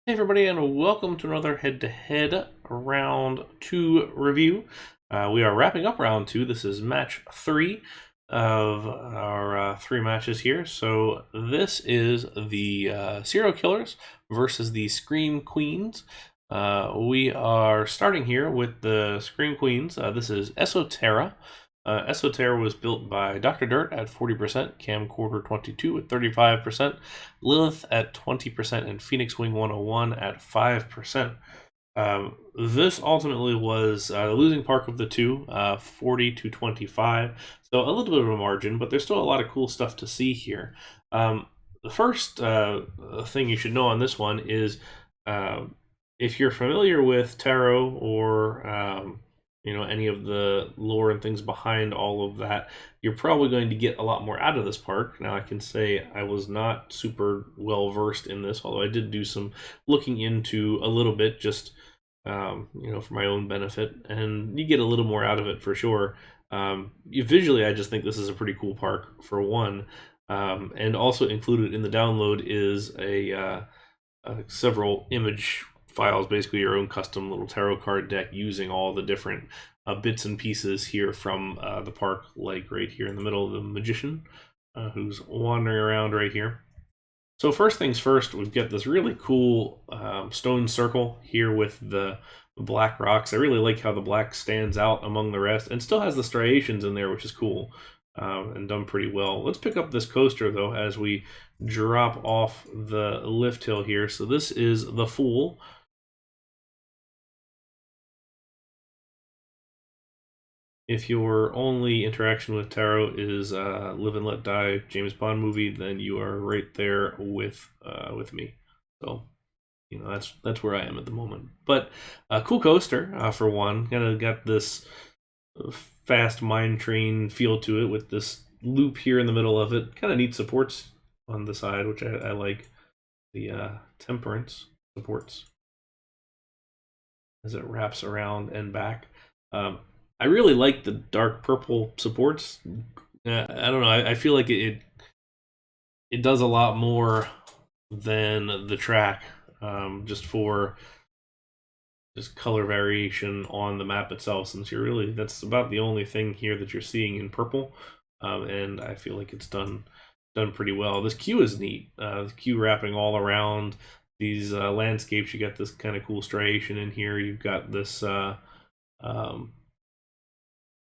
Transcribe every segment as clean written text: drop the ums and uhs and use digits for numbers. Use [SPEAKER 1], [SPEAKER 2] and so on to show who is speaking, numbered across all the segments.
[SPEAKER 1] Hey everybody, and welcome to another head-to-head round 2 review. We are wrapping up round 2. This is match 3 of our 3 matches here. So this is the Serial Killers versus the Scream Queens. We are starting here with the Scream Queens. This is Esoterra. Esoterra was built by Dr. Dirt at 40%, Camcorder 22 at 35%, Lilith at 20%, and Phoenix Wing 101 at 5%. This ultimately was the losing park of the two, 40 to 25. So a little bit of a margin, but there's still a lot of cool stuff to see here. The first thing you should know on this one is if you're familiar with tarot or any of the lore and things behind all of that, you're probably going to get a lot more out of this park. Now, I can say I was not super well versed in this, although I did do some looking into a little bit, just for my own benefit, and you get a little more out of it for sure. Visually, I just think this is a pretty cool park for one, and also included in the download is a several image files, basically your own custom little tarot card deck using all the different bits and pieces here from the park, like right here in the middle of the magician who's wandering around right here. So first things first, we've got this really cool stone circle here with the black rocks. I really like how the black stands out among the rest and still has the striations in there, which is cool and done pretty well. Let's pick up this coaster though as we drop off the lift hill here. So this is the Fool. If your only interaction with tarot is Live and Let Die James Bond movie, then you are right there with me. So that's where I am at the moment. But a cool coaster for one. Kind of got this fast mine train feel to it with this loop here in the middle of it. Kind of neat supports on the side, which I like. The temperance supports as it wraps around and back. I really like the dark purple supports. I don't know. I feel like it does a lot more than the track, just for just color variation on the map itself. Since that's about the only thing here that you're seeing in purple, and I feel like it's done pretty well. This queue is neat. The queue wrapping all around these landscapes. You got this kind of cool striation in here. You've got this.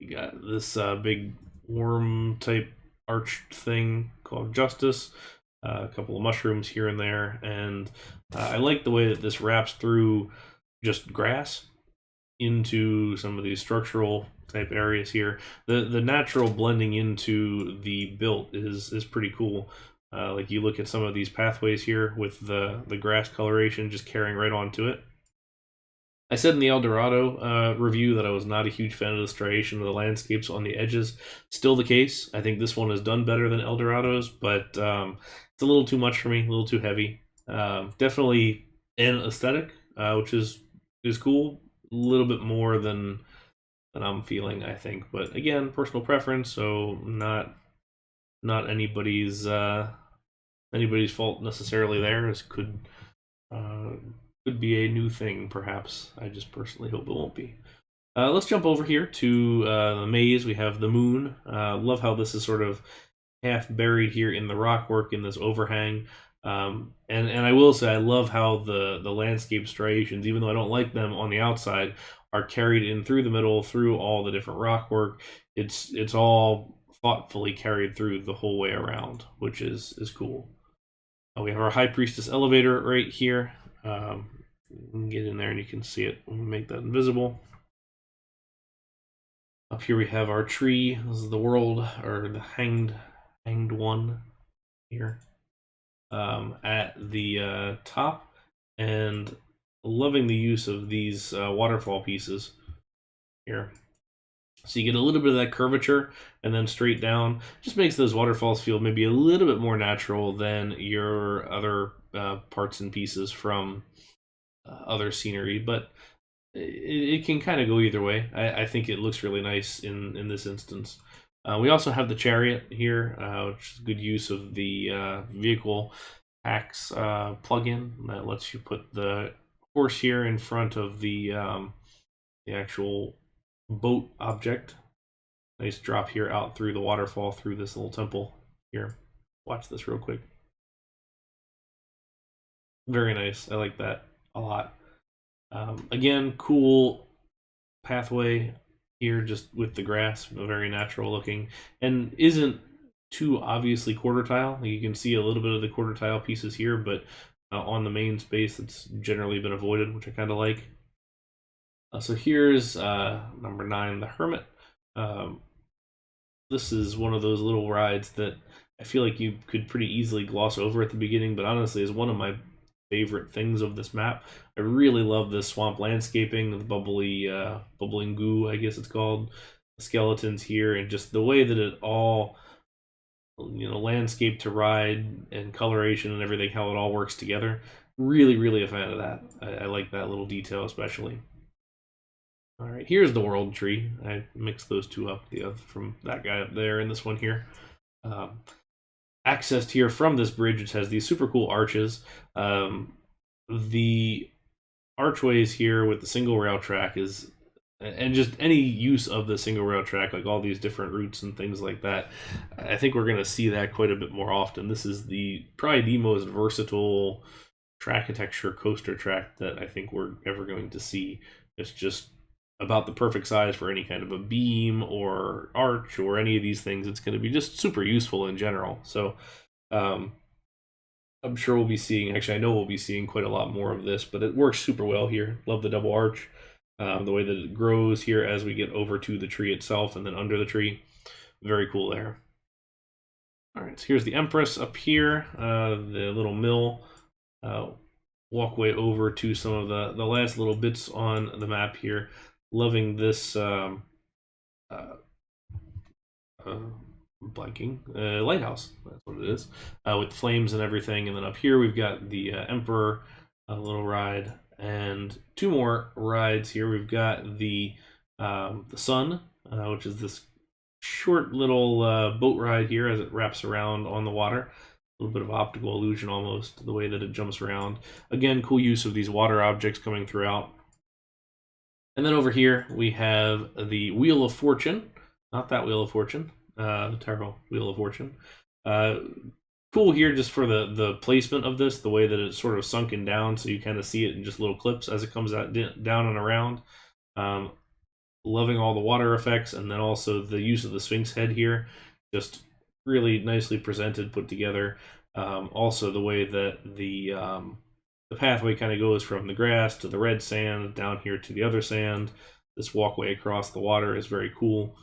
[SPEAKER 1] You got this big worm type arched thing called Justice, a couple of mushrooms here and there, and I like the way that this wraps through just grass into some of these structural type areas here. The natural blending into the built is pretty cool. Like you look at some of these pathways here with the grass coloration just carrying right onto it. I said in the El Dorado review that I was not a huge fan of the striation of the landscapes on the edges. Still the case. I think this one is done better than El Dorado's, but it's a little too much for me, a little too heavy. Definitely an aesthetic, which is cool. A little bit more than I'm feeling, I think. But again, personal preference, so not anybody's fault necessarily there. This could be a new thing, perhaps. I just personally hope it won't be. Let's jump over here to the maze. We have the moon. Love how this is sort of half buried here in the rockwork in this overhang. And I will say I love how the landscape striations, even though I don't like them on the outside, are carried in through the middle, through all the different rockwork. It's all thoughtfully carried through the whole way around, which is cool. We have our High Priestess elevator right here. You can get in there and you can see it when we make that invisible. Up here we have our tree. This is the world, or the hanged one here at the top, and loving the use of these waterfall pieces here. So you get a little bit of that curvature and then straight down. Just makes those waterfalls feel maybe a little bit more natural than your other parts and pieces from other scenery, but it can kind of go either way. I think it looks really nice in this instance. We also have the chariot here, which is good use of the vehicle packs plugin that lets you put the horse here in front of the actual boat object. Nice drop here out through the waterfall through this little temple here. Watch this real quick. Very nice. I like that a lot. Again, cool pathway here just with the grass, very natural looking, and isn't too obviously quarter tile. You can see a little bit of the quarter tile pieces here, but on the main space it's generally been avoided, which I kind of like. So here's number 9, the Hermit. This is one of those little rides that I feel like you could pretty easily gloss over at the beginning, but honestly is one of my favorite things of this map. I really love this swamp landscaping, the bubbling goo, I guess it's called, the skeletons here, and just the way that it all, landscape to ride and coloration and everything, how it all works together. Really a fan of that. I like that little detail especially. All right, here's the world tree. I mixed those two up, from that guy up there and this one here. Accessed here from this bridge, which has these super cool arches. The archways here with the single rail track and just any use of the single rail track, like all these different routes and things like that, I think we're going to see that quite a bit more often. This is probably the most versatile trackitecture coaster track that I think we're ever going to see. It's just about the perfect size for any kind of a beam or arch or any of these things. It's going to be just super useful in general. So I'm sure we'll be seeing, actually I know we'll be seeing quite a lot more of this, but it works super well here. Love the double arch, the way that it grows here as we get over to the tree itself and then under the tree. Very cool there. All right, so here's the Empress up here, the little mill. Walkway over to some of the last little bits on the map here. Loving this blanking lighthouse. That's what it is, with flames and everything. And then up here we've got the Emperor, a little ride, and 2 more rides here. We've got the Sun, which is this short little boat ride here as it wraps around on the water. A little bit of optical illusion almost, the way that it jumps around. Again, cool use of these water objects coming throughout. And then over here we have the Wheel of Fortune, not that Wheel of Fortune, the Tarot Wheel of Fortune. Cool here just for the placement of this, the way that it's sort of sunken down, so you kind of see it in just little clips as it comes out down and around. Loving all the water effects, and then also the use of the Sphinx head here, just really nicely presented, put together. Also the way that the pathway kind of goes from the grass to the red sand down here to the other sand. This walkway across the water is very cool.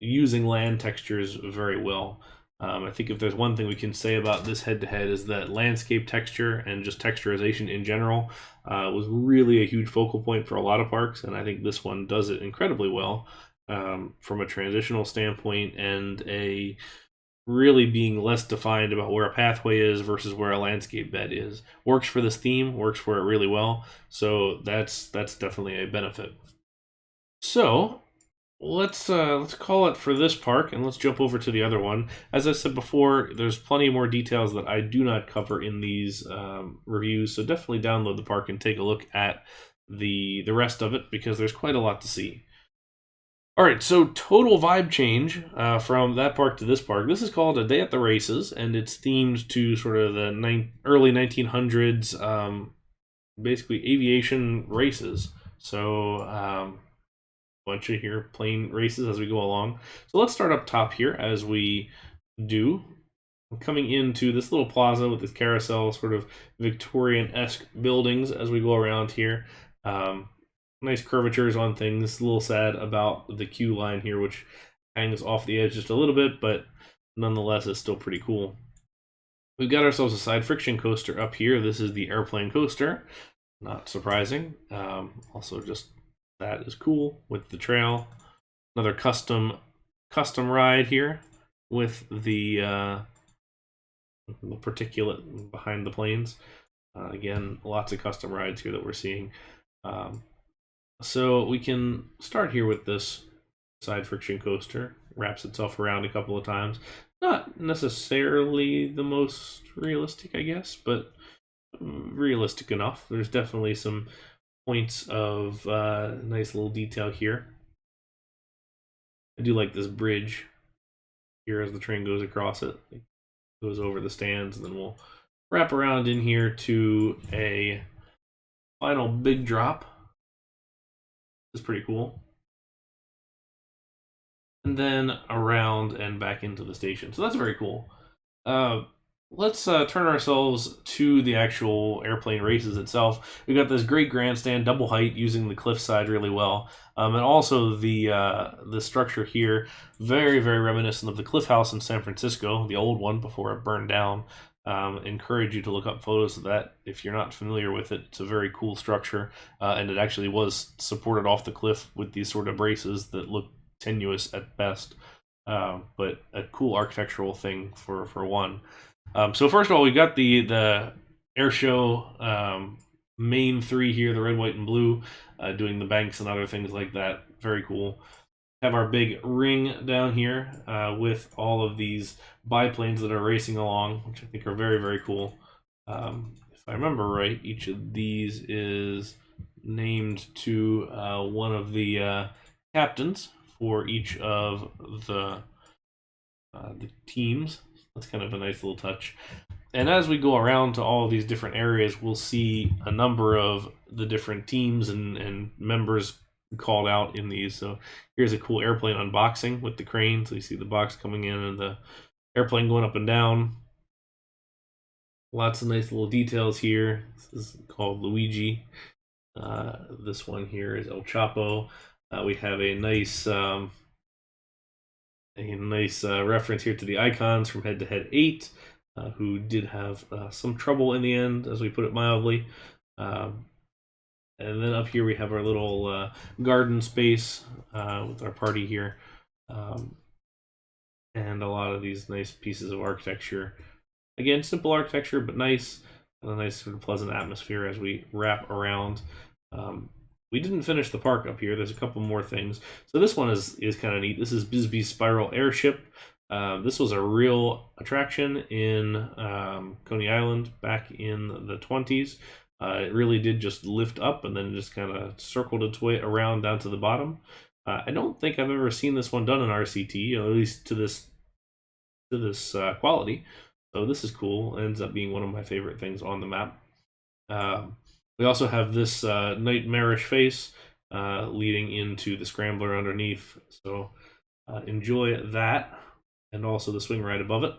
[SPEAKER 1] Using land textures very well. I think if there's one thing we can say about this head-to-head is that landscape texture and just texturization in general was really a huge focal point for a lot of parks, and I think this one does it incredibly well from a transitional standpoint and a really being less defined about where a pathway is versus where a landscape bed is. Works for this theme, works for it really well, so that's definitely a benefit. So let's call it for this park, and let's jump over to the other one. As I said before, there's plenty more details that I do not cover in these reviews, so definitely download the park and take a look at the rest of it, because there's quite a lot to see. All right, so total vibe change from that park to this park. This is called A Day at the Races, and it's themed to sort of the early 1900s, basically aviation races. So bunch of here plane races as we go along. So let's start up top here as we do. Coming into this little plaza with this carousel, sort of Victorian-esque buildings as we go around here. Nice curvatures on things. A little sad about the queue line here, which hangs off the edge just a little bit, but nonetheless is still pretty cool. We've got ourselves a side friction coaster up here. This is the airplane coaster. Not surprising. Also just that is cool with the trail. Another custom ride here with the particulate behind the planes. Again, lots of custom rides here that we're seeing. So we can start here with this side friction coaster. Wraps itself around a couple of times. Not necessarily the most realistic, I guess, but realistic enough. There's definitely some points of nice little detail here. I do like this bridge here as the train goes across it. It goes over the stands, and then we'll wrap around in here to a final big drop. This is pretty cool. And then around and back into the station. So that's very cool. Let's turn ourselves to the actual airplane races itself. We got this great grandstand, double height, using the cliffside really well, and also the structure here, very reminiscent of the Cliff House in San Francisco, the old one before it burned down. Encourage you to look up photos of that if you're not familiar with it. It's a very cool structure, and it actually was supported off the cliff with these sort of braces that look tenuous at best, but a cool architectural thing for one. So first of all, we've got the air show main three here, the red, white, and blue, doing the banks and other things like that. Very cool. Have our big ring down here with all of these biplanes that are racing along, which I think are very cool. If I remember right, each of these is named to one of the captains for each of the teams. That's kind of a nice little touch. And as we go around to all of these different areas, we'll see a number of the different teams and members called out in these. So here's a cool airplane unboxing with the crane. So you see the box coming in and the airplane going up and down. Lots of nice little details here. This is called Luigi. This one here is El Chapo. We have a nice reference here to the icons from Head to Head 8, who did have some trouble in the end, as we put it mildly. And then up here we have our little garden space with our party here. And a lot of these nice pieces of architecture. Again, simple architecture, but nice. And a nice sort of pleasant atmosphere as we wrap around. We didn't finish the park up here. There's a couple more things. So this one is kind of neat. This is Bisbee's Spiral Airship. This was a real attraction in Coney Island back in the 20s. It really did just lift up and then just kind of circled its way around down to the bottom. I don't think I've ever seen this one done in RCT, at least to this quality. So this is cool. It ends up being one of my favorite things on the map. We also have this nightmarish face leading into the scrambler underneath. So enjoy that, and also the swing right above it.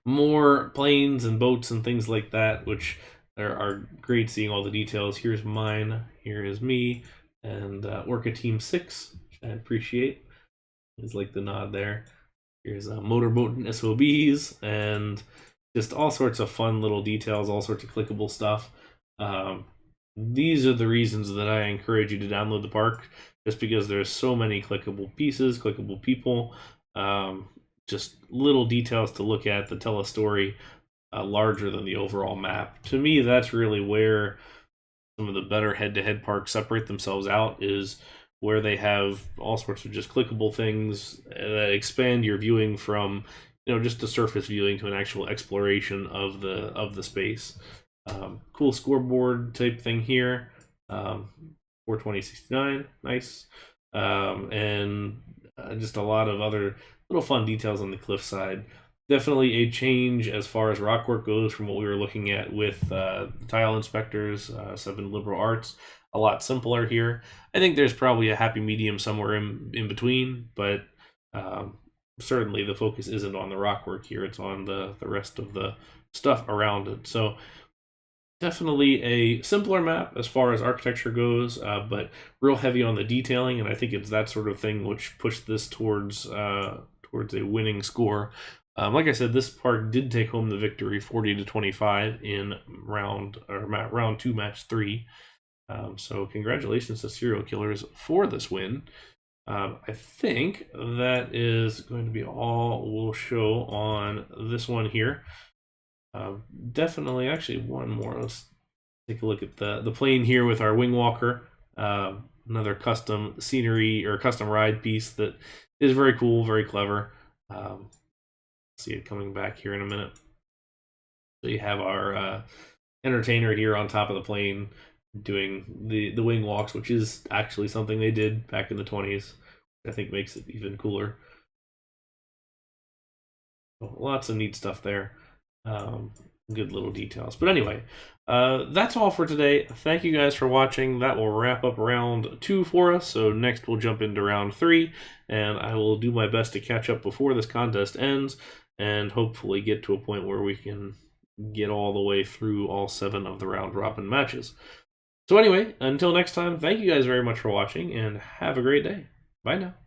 [SPEAKER 1] More planes and boats and things like that, which are great seeing all the details. Here's mine, here is me, and Orca Team 6, which I appreciate. It's like the nod there. Here's motorboat and SOBs, and just all sorts of fun little details, all sorts of clickable stuff. These are the reasons that I encourage you to download the park, just because there's so many clickable pieces, clickable people, just little details to look at that tell a story larger than the overall map. To me, that's really where some of the better head-to-head parks separate themselves out, is where they have all sorts of just clickable things that expand your viewing from just a surface viewing to an actual exploration of the space. Cool scoreboard type thing here. 42069, nice. And just a lot of other little fun details on the cliffside. Definitely a change as far as rockwork goes from what we were looking at with tile inspectors, 7 liberal arts. A lot simpler here. I think there's probably a happy medium somewhere in between, but certainly the focus isn't on the rockwork here. It's on the rest of the stuff around it. So definitely a simpler map as far as architecture goes, but real heavy on the detailing, and I think it's that sort of thing which pushed this towards a winning score. Like I said, this park did take home the victory, 40-25 in round 2, match 3. So congratulations to Serial Killers for this win. I think that is going to be all we'll show on this one here. Definitely, actually, one more. Let's take a look at the plane here with our wing walker. Another custom scenery or custom ride piece that is very cool, very clever. See it coming back here in a minute. So you have our entertainer here on top of the plane doing the wing walks, which is actually something they did back in the 20s. I think makes it even cooler. Lots of neat stuff there. Good little details. But anyway, that's all for today. Thank you guys for watching. That will wrap up round 2 for us. So next we'll jump into round 3, and I will do my best to catch up before this contest ends, and hopefully get to a point where we can get all the way through all 7 of the round robin matches. So anyway, until next time, thank you guys very much for watching, and have a great day. Bye now.